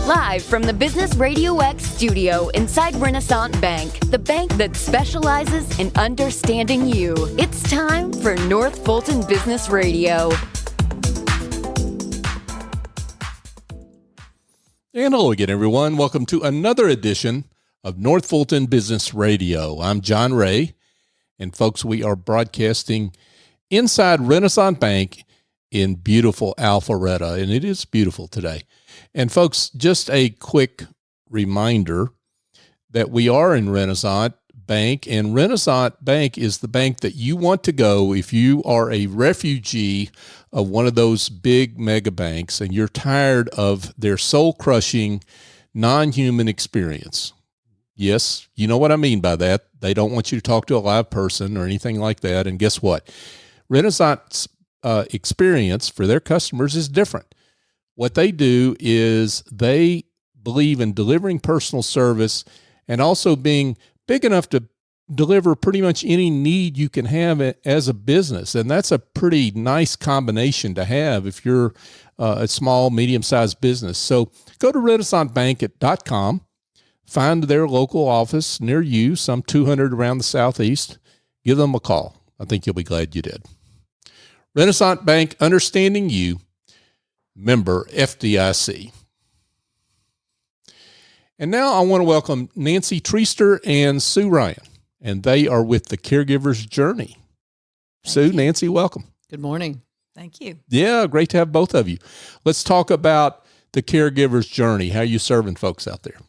Live from the Business RadioX studio inside Renaissance Bank, the bank that specializes in understanding you. It's time for North Fulton Business Radio. And hello again, everyone. Welcome to another edition of North Fulton Business Radio. I'm John Ray, and folks, we are broadcasting inside Renaissance Bank in beautiful Alpharetta, and it is beautiful today. And folks, just a quick reminder that we are in Renaissance Bank, and Renaissance Bank is the bank that you want to go if you are a refugee of one of those big mega banks and you're tired of their soul-crushing, non-human experience. Yes, you know what I mean by that. They don't want you to talk to a live person or anything like that. And guess what? Renaissance experience for their customers is different. What they do is they believe in delivering personal service and also being big enough to deliver pretty much any need you can have as a business. And that's a pretty nice combination to have if you're a small, medium-sized business. So go to renaissancebank.com, find their local office near you, some 200 around the Southeast. Give them a call. I think you'll be glad you did. Renaissance Bank, understanding you, member FDIC. And now I want to welcome Nancy Treaster and Sue Ryan, and they are with the Caregivers Journey. Sue, Nancy, welcome. Good morning. Thank you. Yeah, great to have both of you. Let's talk about the Caregivers Journey. How are you serving folks out there?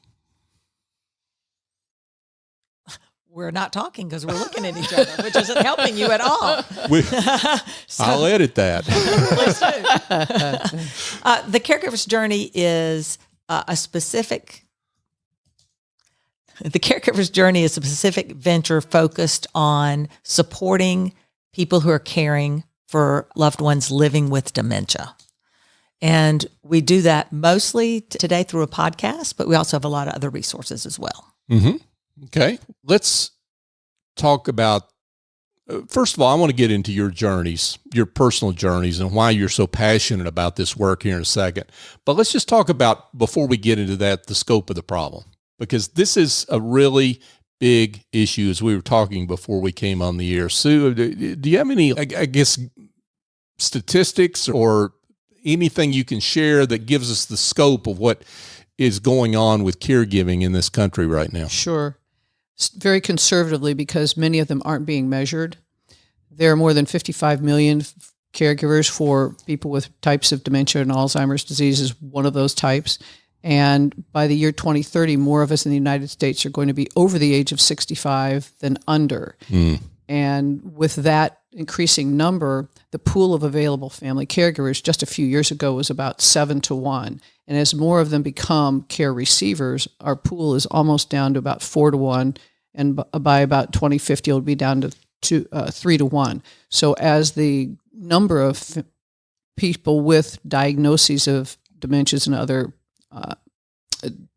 We're not talking because we're looking at each other, which isn't helping you at all. I'll edit that. Please do. The Caregiver's Journey is a specific venture focused on supporting people who are caring for loved ones living with dementia. And we do that mostly today through a podcast, but we also have a lot of other resources as well. Mm-hmm. Okay, let's talk about, first of all, I want to get into your journeys, your personal journeys, and why you're so passionate about this work here in a second. But let's just talk about, before we get into that, the scope of the problem, because this is a really big issue, as we were talking before we came on the air. Sue, do you have any, I guess, statistics or anything you can share that gives us the scope of what is going on with caregiving in this country right now? Sure. Very conservatively, because many of them aren't being measured. There are more than 55 million caregivers for people with types of dementia, and Alzheimer's disease is one of those types. And by the year 2030, more of us in the United States are going to be over the age of 65 than under. And with that increasing number, the pool of available family caregivers just a few years ago was about 7-1. And as more of them become care receivers, our pool is almost down to about 4-1. And by about 2050, it'll be down to 3-1. So as the number of people with diagnoses of dementias and other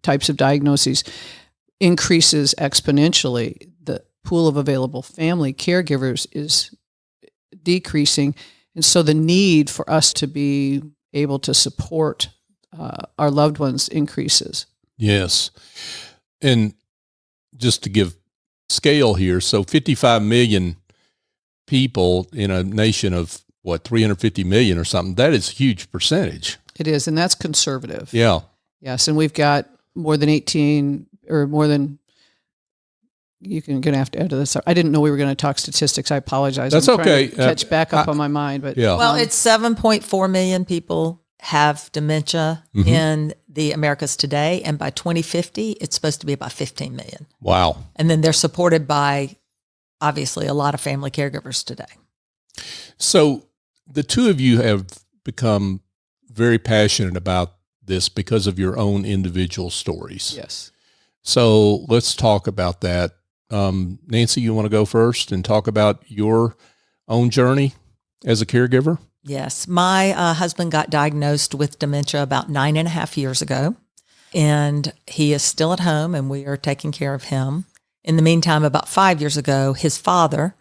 types of diagnoses increases exponentially, the pool of available family caregivers is decreasing. And so the need for us to be able to support our loved ones increases. Yes. And just to give scale here, so 55 million people in a nation of, 350 million or something, that is a huge percentage. It is, and that's conservative. Yeah. Yes, and we've got more than 18, or more than, you're going to have to add to this. I didn't know we were going to talk statistics. I apologize. That's I'm okay. trying to catch back up on my mind. But yeah. Well, it's 7.4 million people have dementia in the Americas today, and by 2050, it's supposed to be about 15 million. Wow. And then they're supported by, obviously, a lot of family caregivers today. So the two of you have become very passionate about this because of your own individual stories. yes. So let's talk about that. Nancy, you want to go first and talk about your own journey as a caregiver? Yes. My husband got diagnosed with dementia about 9.5 years ago, and he is still at home, and we are taking care of him. In the meantime, about 5 years ago, his father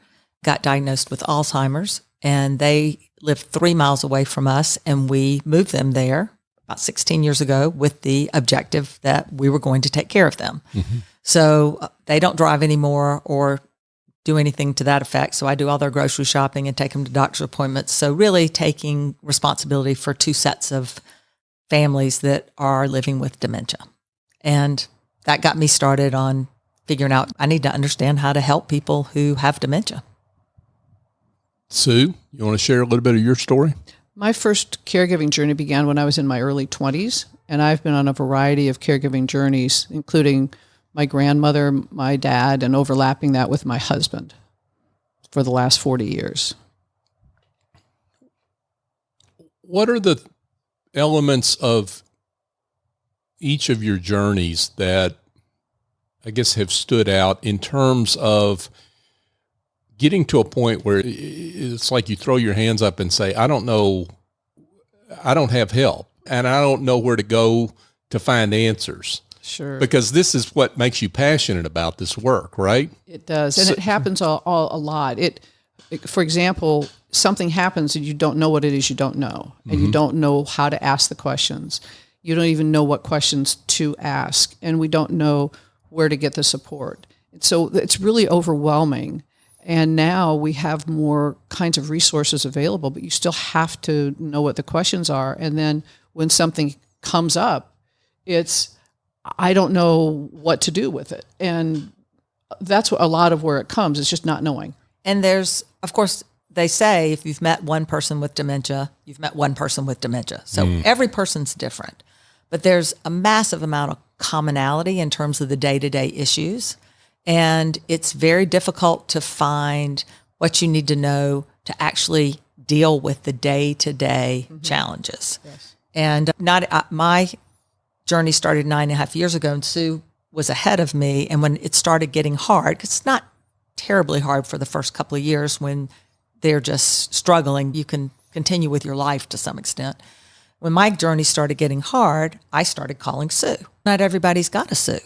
got diagnosed with Alzheimer's, and they lived 3 miles away from us, and we moved them there about 16 years ago with the objective that we were going to take care of them. So they don't drive anymore or do anything to that effect. So I do all their grocery shopping and take them to doctor's appointments. So really taking responsibility for two sets of families that are living with dementia. And that got me started on figuring out I need to understand how to help people who have dementia. Sue, you want to share a little bit of your story? My first caregiving journey began when I was in my early 20s, and I've been on a variety of caregiving journeys, including my grandmother, my dad, and overlapping that with my husband for the last 40 years. What are the elements of each of your journeys that I guess have stood out in terms of getting to a point where it's like you throw your hands up and say, I don't know, I don't have help, and I don't know where to go to find answers? Sure. Because this is what makes you passionate about this work, right? It does. And it happens a lot. For example, something happens and you don't know what it is you don't know. And you don't know how to ask the questions. You don't even know what questions to ask. And we don't know where to get the support. So it's really overwhelming. And now we have more kinds of resources available, but you still have to know what the questions are. And then when something comes up, I don't know what to do with it. And that's a lot of where it comes. It's just not knowing. And there's, of course, they say if you've met one person with dementia, you've met one person with dementia. So every person's different. But there's a massive amount of commonality in terms of the day-to-day issues. And it's very difficult to find what you need to know to actually deal with the day-to-day challenges. Yes. And my journey started 9.5 years ago, and Sue was ahead of me. And when it started getting hard, 'cause it's not terribly hard for the first couple of years when they're just struggling, you can continue with your life to some extent. When my journey started getting hard, I started calling Sue. Not everybody's got a Sue.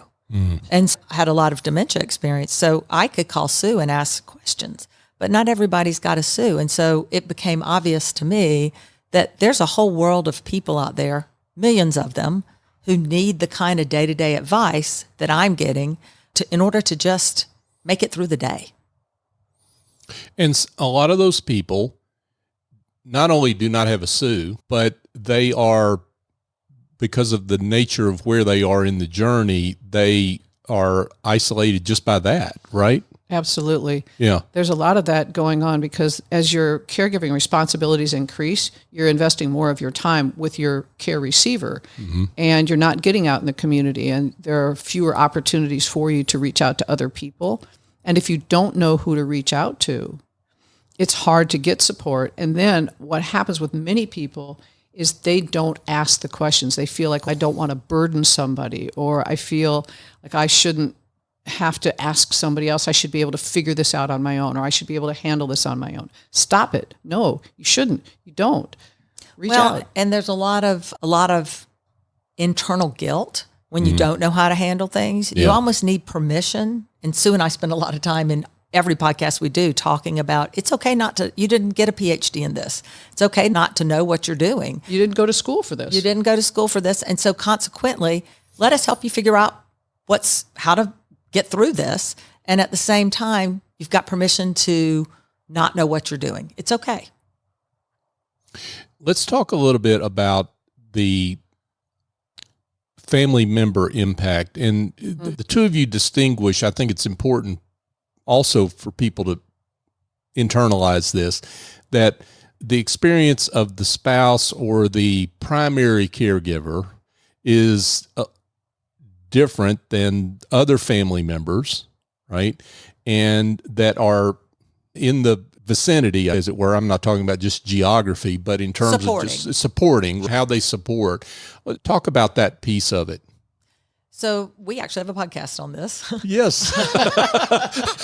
And I had a lot of dementia experience, so I could call Sue and ask questions, but not everybody's got a Sue. And so it became obvious to me that there's a whole world of people out there, millions of them, who need the kind of day-to-day advice that I'm getting in order to just make it through the day. And a lot of those people not only do not have a Sue, but they are, because of the nature of where they are in the journey, they are isolated just by that, right? Absolutely. Yeah. There's a lot of that going on because as your caregiving responsibilities increase, you're investing more of your time with your care receiver and you're not getting out in the community, and there are fewer opportunities for you to reach out to other people. And if you don't know who to reach out to, it's hard to get support. And then what happens with many people is they don't ask the questions. They feel like, I don't want to burden somebody, or I feel like I shouldn't have to ask somebody else. I should be able to figure this out on my own, or I should be able to handle this on my own. Stop it. No, you shouldn't. You don't. Reach out. And there's a lot of internal guilt when you don't know how to handle things. You almost need permission. And Sue and I spend a lot of time in every podcast we do talking about, it's okay not to, you didn't get a PhD in this. It's okay not to know what you're doing. You didn't go to school for this. You didn't go to school for this. And so consequently, let us help you figure out how to get through this. And at the same time, you've got permission to not know what you're doing. It's okay. Let's talk a little bit about the family member impact. And the two of you distinguish, I think it's important also for people to internalize this, that the experience of the spouse or the primary caregiver is different than other family members, right? And that are in the vicinity, as it were. I'm not talking about just geography, but in terms of just supporting, how they support. Talk about that piece of it. So we actually have a podcast on this. Yes.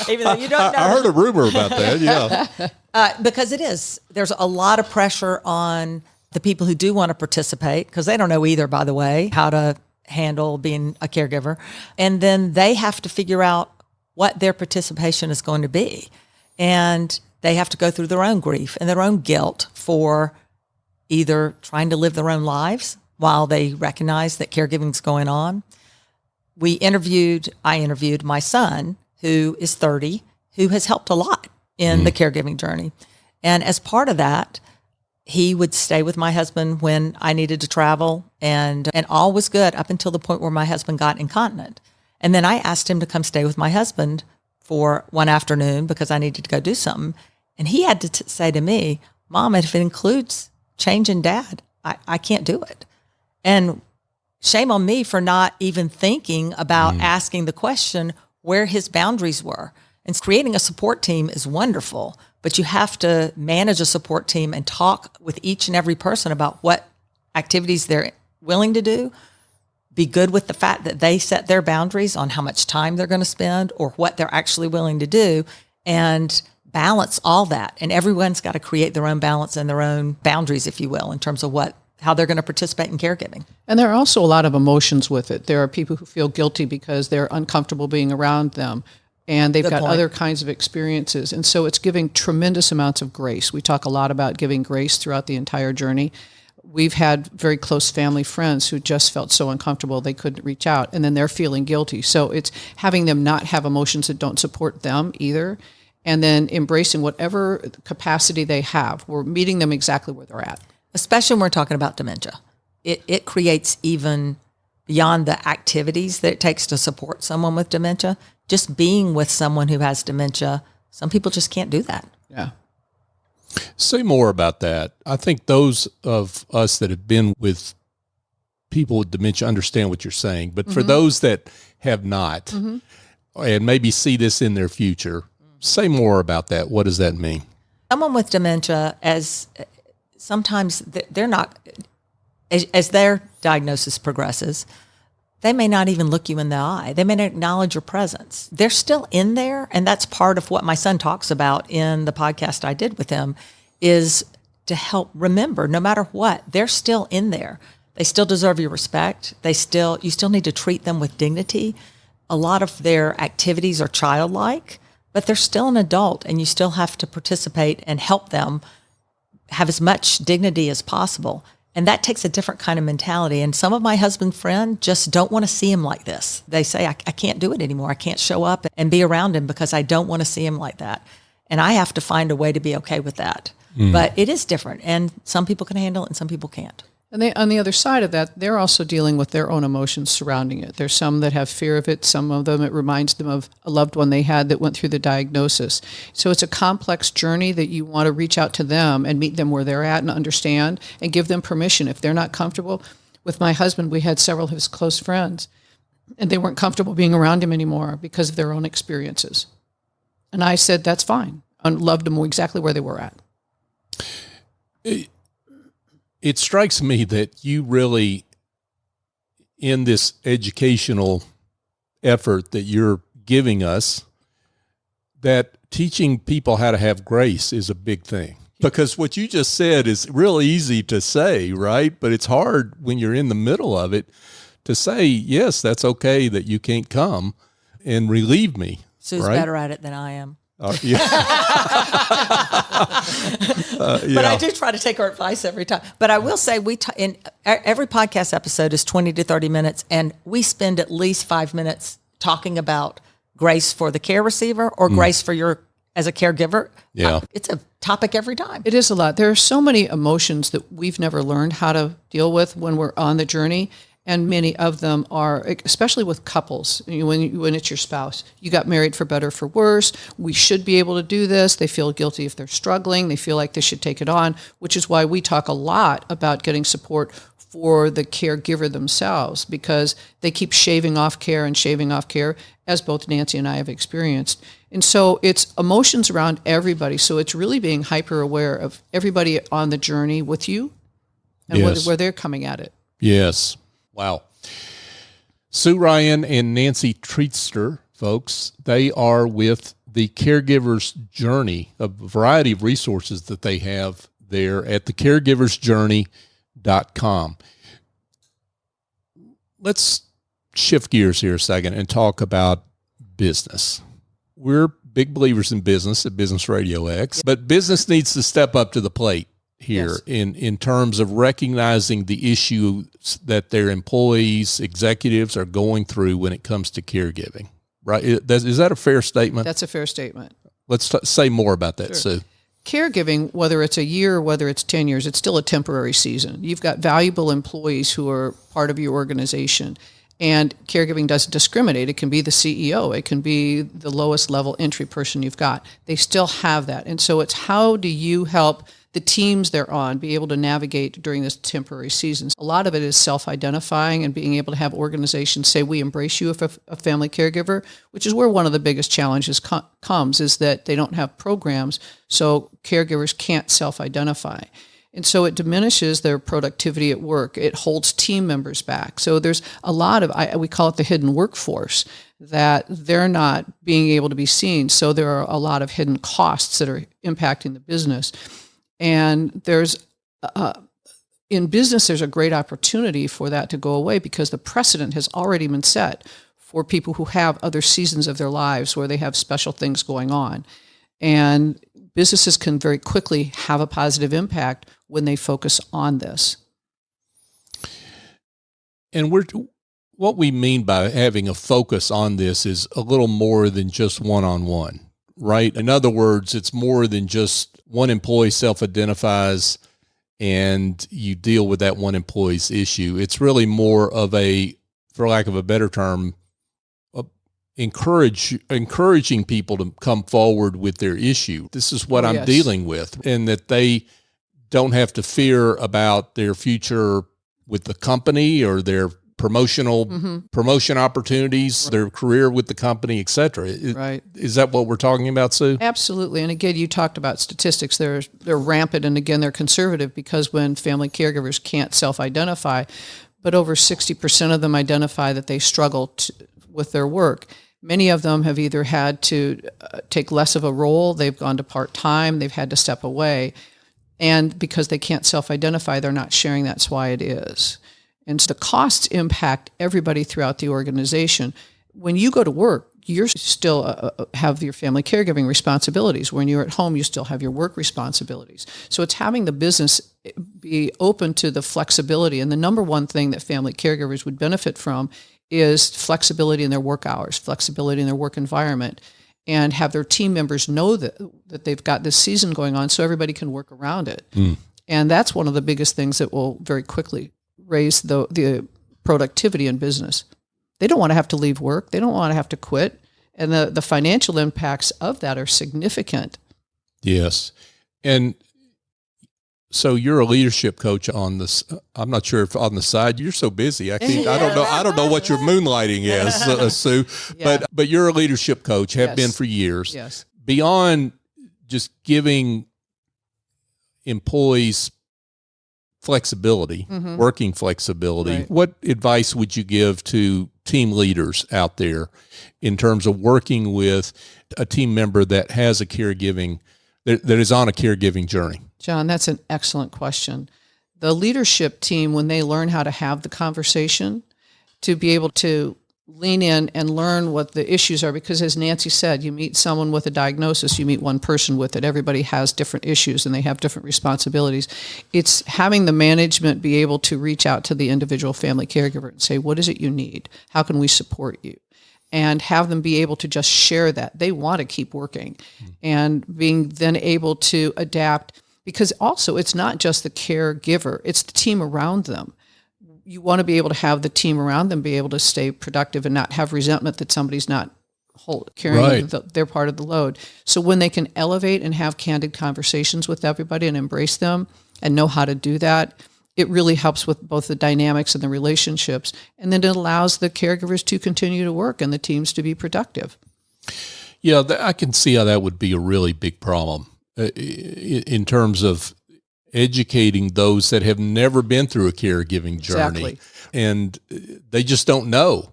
Even though you don't know. I heard a rumor about that, yeah. Because there's a lot of pressure on the people who do want to participate, because they don't know either, by the way, how to handle being a caregiver. And then they have to figure out what their participation is going to be. And they have to go through their own grief and their own guilt for either trying to live their own lives while they recognize that caregiving's going on. I interviewed my son, who is 30, who has helped a lot in the caregiving journey. And as part of that, he would stay with my husband when I needed to travel, and all was good up until the point where my husband got incontinent. And then I asked him to come stay with my husband for one afternoon because I needed to go do something. And he had to say to me, Mom, if it includes changing Dad, I can't do it. And shame on me for not even thinking about asking the question where his boundaries were. And creating a support team is wonderful, but you have to manage a support team and talk with each and every person about what activities they're willing to do. Be good with the fact that they set their boundaries on how much time they're going to spend or what they're actually willing to do, and balance all that. And everyone's got to create their own balance and their own boundaries, if you will, in terms of how they're going to participate in caregiving. And there are also a lot of emotions with it. There are people who feel guilty because they're uncomfortable being around them, and they've got other kinds of experiences. And so it's giving tremendous amounts of grace. We talk a lot about giving grace throughout the entire journey. We've had very close family friends who just felt so uncomfortable they couldn't reach out, and then they're feeling guilty. So it's having them not have emotions that don't support them either, and then embracing whatever capacity they have. We're meeting them exactly where they're at. Especially when we're talking about dementia. It creates, even beyond the activities that it takes to support someone with dementia, just being with someone who has dementia, some people just can't do that. Yeah. Say more about that. I think those of us that have been with people with dementia understand what you're saying. But for those that have not and maybe see this in their future, say more about that. What does that mean? Someone with dementia, sometimes they're not, as their diagnosis progresses, they may not even look you in the eye. They may not acknowledge your presence. They're still in there, and that's part of what my son talks about in the podcast I did with him, is to help remember, no matter what, they're still in there. They still deserve your respect. You still need to treat them with dignity. A lot of their activities are childlike, but they're still an adult, and you still have to participate and help them have as much dignity as possible. And that takes a different kind of mentality. And some of my husband's friends just don't want to see him like this. They say, I can't do it anymore. I can't show up and be around him because I don't want to see him like that. And I have to find a way to be okay with that. But it is different. And some people can handle it and some people can't. And on the other side of that, they're also dealing with their own emotions surrounding it. There's some that have fear of it. Some of them, it reminds them of a loved one they had that went through the diagnosis. So it's a complex journey that you want to reach out to them and meet them where they're at and understand and give them permission. If they're not comfortable, with my husband, we had several of his close friends, and they weren't comfortable being around him anymore because of their own experiences. And I said, that's fine. I loved them exactly where they were at. It strikes me that you really, in this educational effort that you're giving us, that teaching people how to have grace is a big thing. Because what you just said is real easy to say, right? But it's hard when you're in the middle of it to say, yes, that's okay that you can't come and relieve me. Sue's right? better at it than I am. Yeah. But I do try to take her advice every time. But I will say, in every podcast episode is 20 to 30 minutes, and we spend at least 5 minutes talking about grace for the care receiver or grace for your as a caregiver. Yeah. It's a topic every time. It is a lot. There are so many emotions that we've never learned how to deal with when we're on the journey. And many of them are, especially with couples, when it's your spouse. You got married for better or for worse. We should be able to do this. They feel guilty if they're struggling. They feel like they should take it on, which is why we talk a lot about getting support for the caregiver themselves, because they keep shaving off care, as both Nancy and I have experienced. And so it's emotions around everybody. So it's really being hyper aware of everybody on the journey with you and where they're coming at it. Yes. Wow. Sue Ryan and Nancy Treaster, folks, they are with the Caregiver's Journey, a variety of resources that they have there at thecaregiversjourney.com. Let's shift gears here a second and talk about business. We're big believers in business at Business RadioX, but business needs to step up to the plate here in terms of recognizing the issues that their employees, executives are going through when it comes to caregiving, right? Is that a fair statement? That's a fair statement. Let's say more about that, Sure. Sue. Caregiving, whether it's a year or whether it's 10 years, it's still a temporary season. You've got valuable employees who are part of your organization. And caregiving doesn't discriminate. It can be the CEO. It can be the lowest level entry person you've got. They still have that. And so it's how do you help the teams they're on be able to navigate during this temporary season. A lot of it is self-identifying and being able to have organizations say, we embrace you if a family caregiver, which is where one of the biggest challenges comes, is that they don't have programs, so caregivers can't self-identify. And so it diminishes their productivity at work. It holds team members back. So there's a lot of, we call it the hidden workforce, that they're not being able to be seen. So there are a lot of hidden costs that are impacting the business. And there's, in business, there's a great opportunity for that to go away because the precedent has already been set for people who have other seasons of their lives where they have special things going on. And businesses can very quickly have a positive impact when they focus on this. And what we mean by having a focus on this is a little more than just one-on-one, right? In other words, it's more than just one employee self-identifies and you deal with that one employee's issue. It's really more of a, for lack of a better term, encouraging people to come forward with their issue. This is what I'm dealing with, and that they don't have to fear about their future with the company or their promotion opportunities, their career with the company, et cetera. Right. Is that what we're talking about, Sue? Absolutely. And again, you talked about statistics. They're rampant, and again, they're conservative because when family caregivers can't self-identify, but over 60% of them identify that they struggle with their work. Many of them have either had to take less of a role, they've gone to part-time, they've had to step away, and because they can't self-identify, they're not sharing that's why it is. And so the costs impact everybody throughout the organization. When you go to work, you're still have your family caregiving responsibilities. When you're at home, you still have your work responsibilities. So it's having the business be open to the flexibility. And the number one thing that family caregivers would benefit from is flexibility in their work hours, flexibility in their work environment, and have their team members know that they've got this season going on so everybody can work around it. And that's one of the biggest things that will very quickly raise the productivity in business. They don't want to have to leave work. They don't want to have to quit. And the financial impacts of that are significant. Yes. And so you're a leadership coach on this. I'm not sure if on the side, you're so busy. I don't know what your moonlighting is, Sue, but you're a leadership coach, have been for years. Yes. Beyond just giving employees flexibility, working flexibility, what advice would you give to team leaders out there in terms of working with a team member that has a caregiving, that is on a caregiving journey? John, that's an excellent question. The leadership team, when they learn how to have the conversation, to be able to lean in and learn what the issues are, because as Nancy said, you meet someone with a diagnosis, you meet one person with it. Everybody has different issues and they have different responsibilities. It's having the management be able to reach out to the individual family caregiver and say, what is it you need? How can we support you? And have them be able to just share that. They want to keep working and being then able to adapt, because also it's not just the caregiver, it's the team around them. You want to be able to have the team around them be able to stay productive and not have resentment that somebody's not carrying their part of the load. So when they can elevate and have candid conversations with everybody and embrace them and know how to do that, it really helps with both the dynamics and the relationships. And then it allows the caregivers to continue to work and the teams to be productive. Yeah, I can see how that would be a really big problem in terms of educating those that have never been through a caregiving journey. Exactly. And they just don't know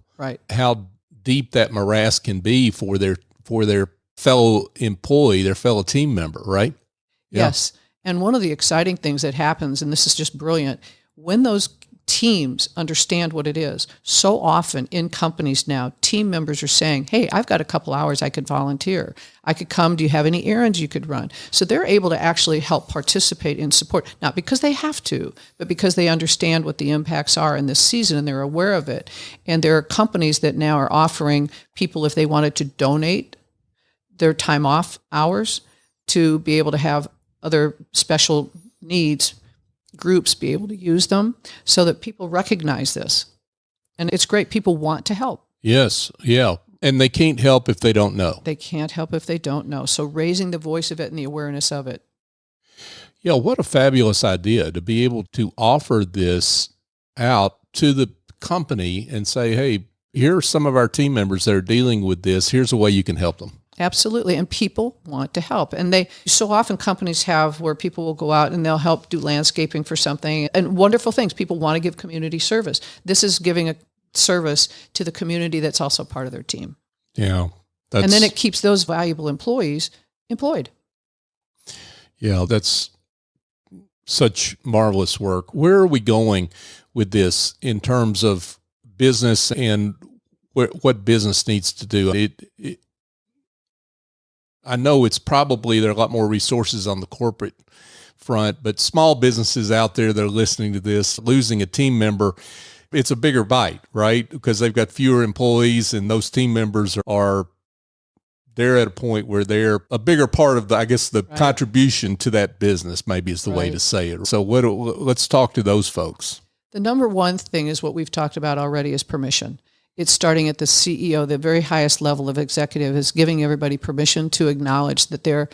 how deep that morass can be for their fellow employee, their fellow team member, right? Yes. And one of the exciting things that happens, and this is just brilliant, when those teams understand what it is. So often in companies now, team members are saying, hey, I've got a couple hours I could volunteer. I could come. Do you have any errands you could run? So they're able to actually help participate in support, not because they have to, but because they understand what the impacts are in this season and they're aware of it. And there are companies that now are offering people, if they wanted to donate their time off hours, to be able to have other special needs groups be able to use them, so that people recognize this. And it's great. People want to help. Yes. Yeah. And they can't help if they don't know. They can't help if they don't know. So raising the voice of it and the awareness of it. Yeah. What a fabulous idea to be able to offer this out to the company and say, hey, here are some of our team members that are dealing with this. Here's a way you can help them. Absolutely. And people want to help. And they, so often companies have where people will go out and they'll help do landscaping for something and wonderful things. People want to give community service. This is giving a service to the community that's also part of their team. Yeah. And then it keeps those valuable employees employed. Yeah. That's such marvelous work. Where are we going with this in terms of business and what business needs to do? I know it's probably, there are a lot more resources on the corporate front, but small businesses out there that are listening to this, losing a team member, it's a bigger bite, right? Because they've got fewer employees and those team members they're at a point where they're a bigger part of the Right. contribution to that business, maybe is the way Right. to say it. So let's talk to those folks. The number one thing is what we've talked about already, is permission. It's starting at the CEO, the very highest level of executive, is giving everybody permission to acknowledge that they're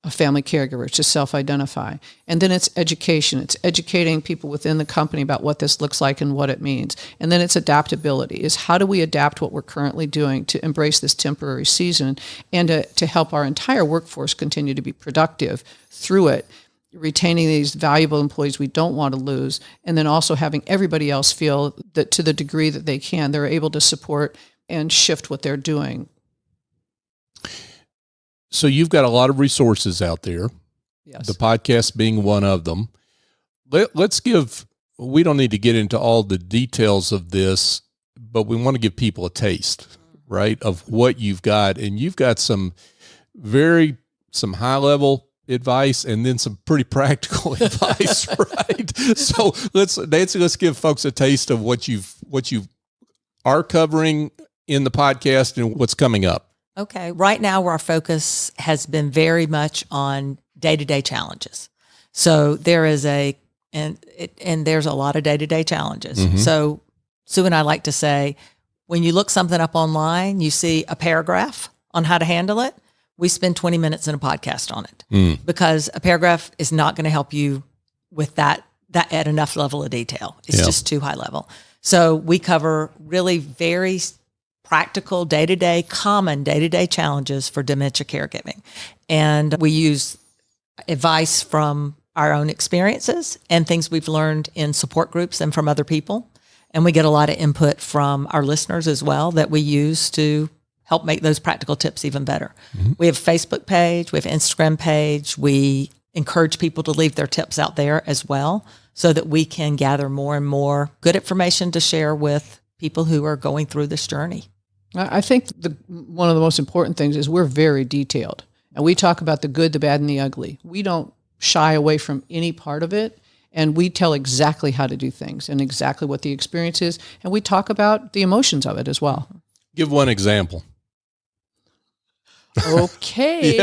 a family caregiver, to self-identify. And then it's education. It's educating people within the company about what this looks like and what it means. And then it's adaptability, is how do we adapt what we're currently doing to embrace this temporary season and to help our entire workforce continue to be productive through it, retaining these valuable employees we don't want to lose, and then also having everybody else feel that to the degree that they can, they're able to support and shift what they're doing. So you've got a lot of resources out there. Yes. The podcast being one of them. We don't need to get into all the details of this, but we want to give people a taste, right, of what you've got. And you've got some high level advice and then some pretty practical advice, right? So let's give folks a taste of what you are covering in the podcast and what's coming up. Okay. Right now, our focus has been very much on day-to-day challenges. So there's a lot of day-to-day challenges. Mm-hmm. So Sue and I like to say, when you look something up online, you see a paragraph on how to handle it. We spend 20 minutes in a podcast on it because a paragraph is not going to help you with that at enough level of detail. It's just too high level. So we cover really very practical common day-to-day challenges for dementia caregiving. And we use advice from our own experiences and things we've learned in support groups and from other people. And we get a lot of input from our listeners as well that we use to help make those practical tips even better. Mm-hmm. We have a Facebook page, we have an Instagram page. We encourage people to leave their tips out there as well so that we can gather more and more good information to share with people who are going through this journey. I think one of the most important things is we're very detailed. And we talk about the good, the bad, and the ugly. We don't shy away from any part of it. And we tell exactly how to do things and exactly what the experience is. And we talk about the emotions of it as well. Give one example. Okay.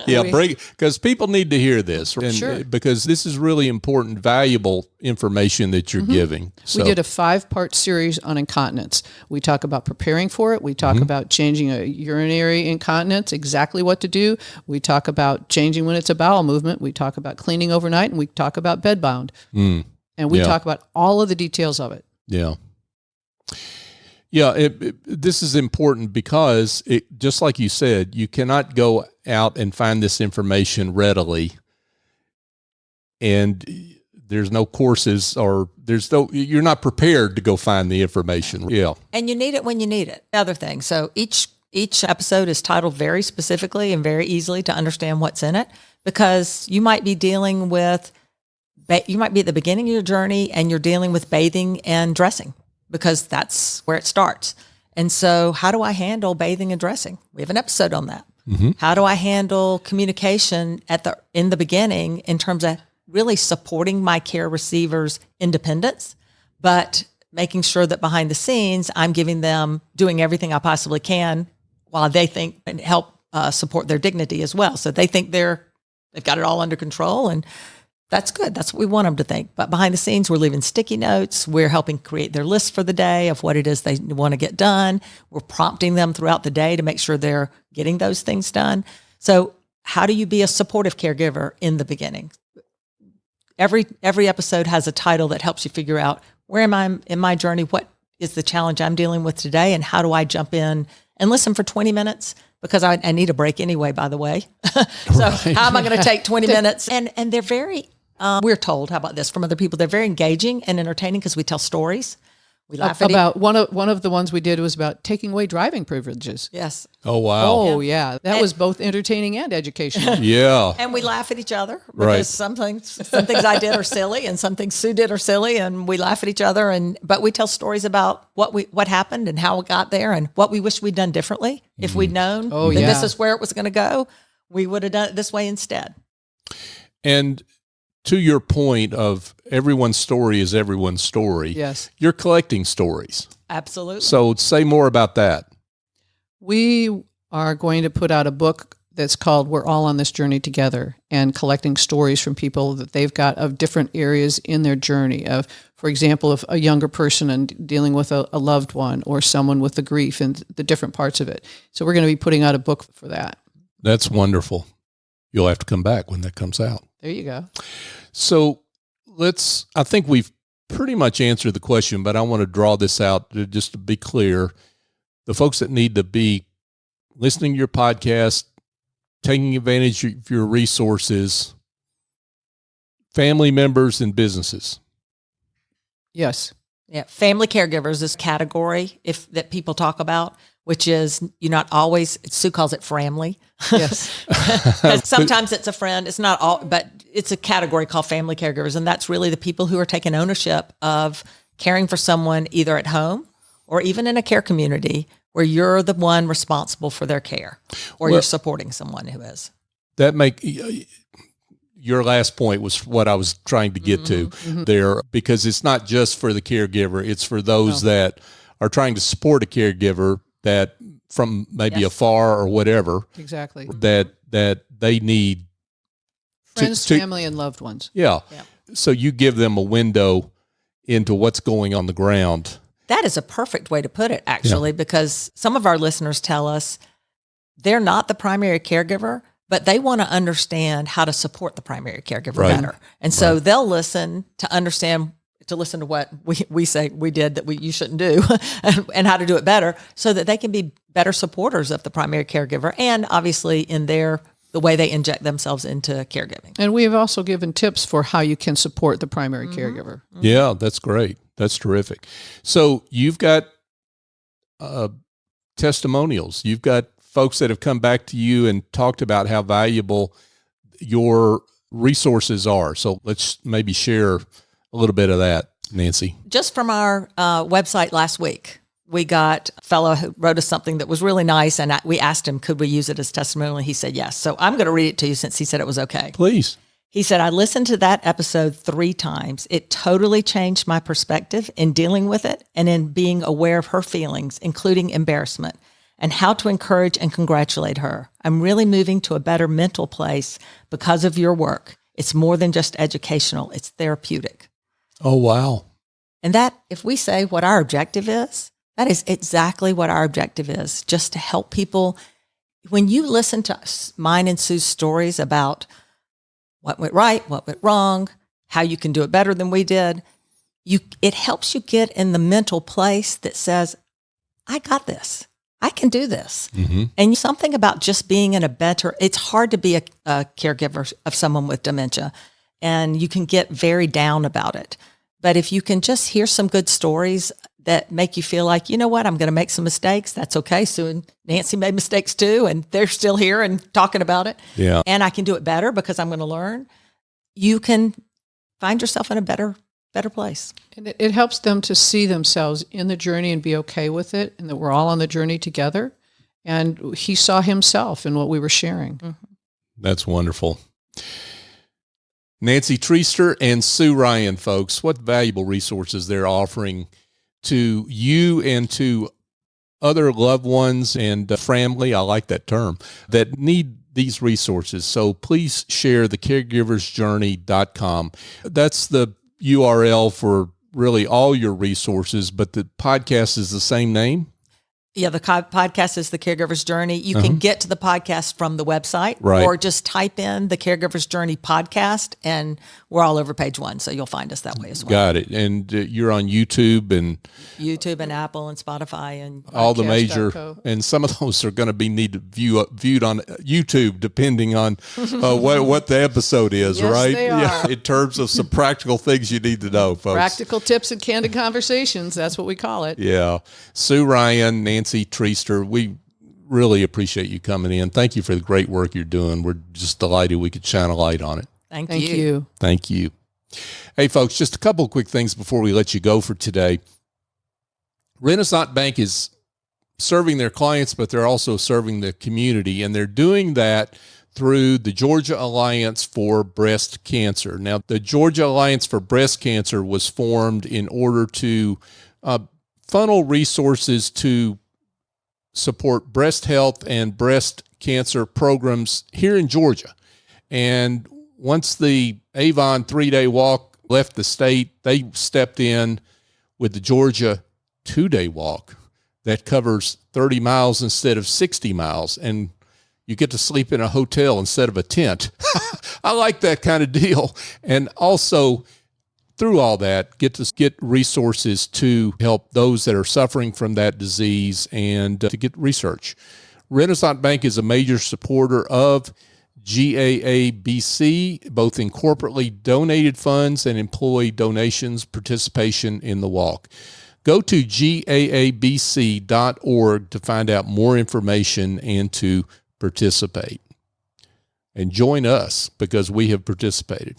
Because people need to hear this, and Sure. because this is really important, valuable information that you're giving. So, We did a 5-part series on incontinence. We talk about preparing for it. We talk about changing a urinary incontinence, exactly what to do. We talk about changing when it's a bowel movement. We talk about cleaning overnight, and we talk about bedbound. And we talk about all of the details of it. Yeah. Yeah, this is important because, just like you said, you cannot go out and find this information readily, and there's no courses or you're not prepared to go find the information. Yeah, And you need it when you need it. Other thing. So each episode is titled very specifically and very easily to understand what's in it, because you might be dealing with you might be at the beginning of your journey and you're dealing with bathing and dressing because that's where it starts. And so how do I handle bathing and dressing? We have an episode on that. How do I handle communication in the beginning in terms of really supporting my care receiver's independence, but making sure that behind the scenes, I'm giving them, doing everything I possibly can while they think and help support their dignity as well. So they think they've got it all under control, and that's good. That's what we want them to think. But behind the scenes, we're leaving sticky notes. We're helping create their list for the day of what it is they want to get done. We're prompting them throughout the day to make sure they're getting those things done. So how do you be a supportive caregiver in the beginning? Every episode has a title that helps you figure out where am I in my journey? What is the challenge I'm dealing with today? And how do I jump in and listen for 20 minutes? Because I need a break anyway, by the way. So how am I going to take 20 minutes? And they're very, we're told, how about this, from other people, they're very engaging and entertaining because we tell stories. We laugh at about one of the ones we did was about taking away driving privileges. Yes. Oh, wow. Oh, yeah. That was both entertaining and educational. Yeah. And we laugh at each other because Right. some things I did are silly and some things Sue did are silly, and we laugh at each other. But we tell stories about what happened and how it got there and what we wish we'd done differently. If we'd known that this is where it was going to go, we would have done it this way instead. And to your point of everyone's story is everyone's story. Yes. You're collecting stories. Absolutely. So say more about that. We are going to put out a book that's called We're All on This Journey Together, and collecting stories from people that they've got of different areas in their journey of, for example, of a younger person and dealing with a loved one or someone with the grief and the different parts of it. So we're going to be putting out a book for that. That's wonderful. You'll have to come back when that comes out. There you go. So I think we've pretty much answered the question, but I want to draw this out just to be clear. The folks that need to be listening to your podcast, taking advantage of your resources, family members and businesses. Yes. Yeah, family caregivers is a category that people talk about, which is you're not always, Sue calls it family. Yes. Sometimes it's a friend. It's not all, but it's a category called family caregivers. And that's really the people who are taking ownership of caring for someone either at home or even in a care community where you're the one responsible for their care or you're supporting someone who is. Your last point was what I was trying to get to there, because it's not just for the caregiver. It's for those that are trying to support a caregiver that from maybe afar or whatever. Exactly. That they need Friends, family, and loved ones. Yeah. So you give them a window into what's going on the ground. That is a perfect way to put it, actually, because some of our listeners tell us they're not the primary caregiver, but they want to understand how to support the primary caregiver better. And so they'll listen to what we say we did that you shouldn't do and how to do it better so that they can be better supporters of the primary caregiver and obviously in the way they inject themselves into caregiving. And we have also given tips for how you can support the primary caregiver. Yeah, that's great. That's terrific. So you've got testimonials. You've got folks that have come back to you and talked about how valuable your resources are. So let's maybe share a little bit of that, Nancy. Just from our website last week, we got a fellow who wrote us something that was really nice, and we asked him, could we use it as testimonial? And he said yes. So I'm going to read it to you since he said it was okay. Please. He said, I listened to that episode 3 times. It totally changed my perspective in dealing with it and in being aware of her feelings, including embarrassment, and how to encourage and congratulate her. I'm really moving to a better mental place because of your work. It's more than just educational. It's therapeutic. Oh, wow. And that, if we say what our objective is, that is exactly what our objective is, just to help people. When you listen to mine and Sue's stories about what went right, what went wrong, how you can do it better than we did, it helps you get in the mental place that says, I got this. I can do this. Mm-hmm. And something about just being in it's hard to be a caregiver of someone with dementia, and you can get very down about it. But if you can just hear some good stories that make you feel like, you know what, I'm going to make some mistakes. That's okay. Sue and Nancy made mistakes too, and they're still here and talking about it. Yeah. And I can do it better because I'm going to learn. You can find yourself in a better place. And it helps them to see themselves in the journey and be okay with it, and that we're all on the journey together. And he saw himself in what we were sharing. Mm-hmm. That's wonderful. Nancy Treaster and Sue Ryan, folks, what valuable resources they're offering to you and to other loved ones and family, I like that term, that need these resources. So please share the caregiversjourney.com. That's the URL for really all your resources, but the podcast is the same name. Yeah, the podcast is The Caregiver's Journey. You can get to the podcast from the website, right, or just type in The Caregiver's Journey podcast, and we're all over page 1, so you'll find us that way as well. Got it. And you're on YouTube and Apple and Spotify and all the major, and some of those are going to be viewed on YouTube, depending on what the episode is, yes, right? They are. Yeah, in terms of some practical things you need to know, folks. Practical tips and candid conversations. That's what we call it. Yeah. Sue Ryan, Nancy Treaster, we really appreciate you coming in. Thank you for the great work you're doing. We're just delighted we could shine a light on it. Thank you. Thank you. Hey, folks, just a couple of quick things before we let you go for today. Renaissance Bank is serving their clients, but they're also serving the community, and they're doing that through the Georgia Alliance for Breast Cancer. Now, the Georgia Alliance for Breast Cancer was formed in order to funnel resources to support breast health and breast cancer programs here in Georgia. And once the Avon 3-day walk left the state, they stepped in with the Georgia 2-day walk that covers 30 miles instead of 60 miles. And you get to sleep in a hotel instead of a tent. I like that kind of deal. And also, through all that, get resources to help those that are suffering from that disease and to get research. Renaissance Bank is a major supporter of GAABC, both in corporately donated funds and employee donations participation in the walk. Go to gaabc.org to find out more information and to participate. And join us because we have participated.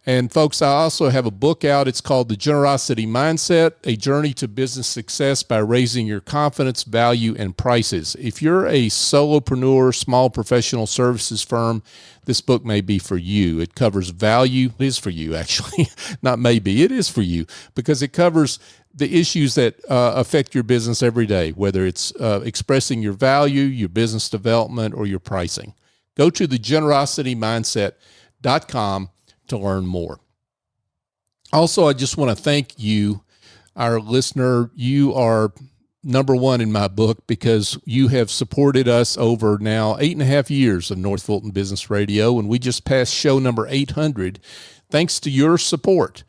And folks, I also have a book out. It's called The Generosity Mindset, A Journey to Business Success by Raising Your Confidence, Value, and Prices. If you're a solopreneur, small professional services firm, this book may be for you. It covers value. It is for you, actually. Not maybe. It is for you because it covers the issues that affect your business every day, whether it's expressing your value, your business development, or your pricing. Go to thegenerositymindset.com to learn more. Also, I just want to thank you, our listener. You are number one in my book because you have supported us over now 8.5 years of North Fulton Business Radio, and we just passed show number 800. Thanks to your support,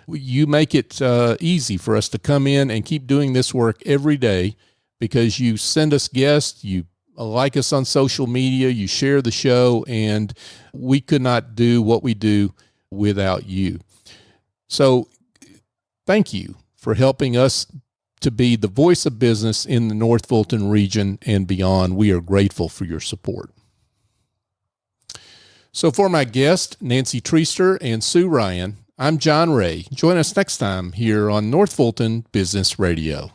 you make it easy for us to come in and keep doing this work every day because you send us guests, you like us on social media, you share the show, and we could not do what we do without you. So thank you for helping us to be the voice of business in the North Fulton region and beyond. We are grateful for your support. So for my guests, Nancy Treaster and Sue Ryan, I'm John Ray. Join us next time here on North Fulton Business Radio.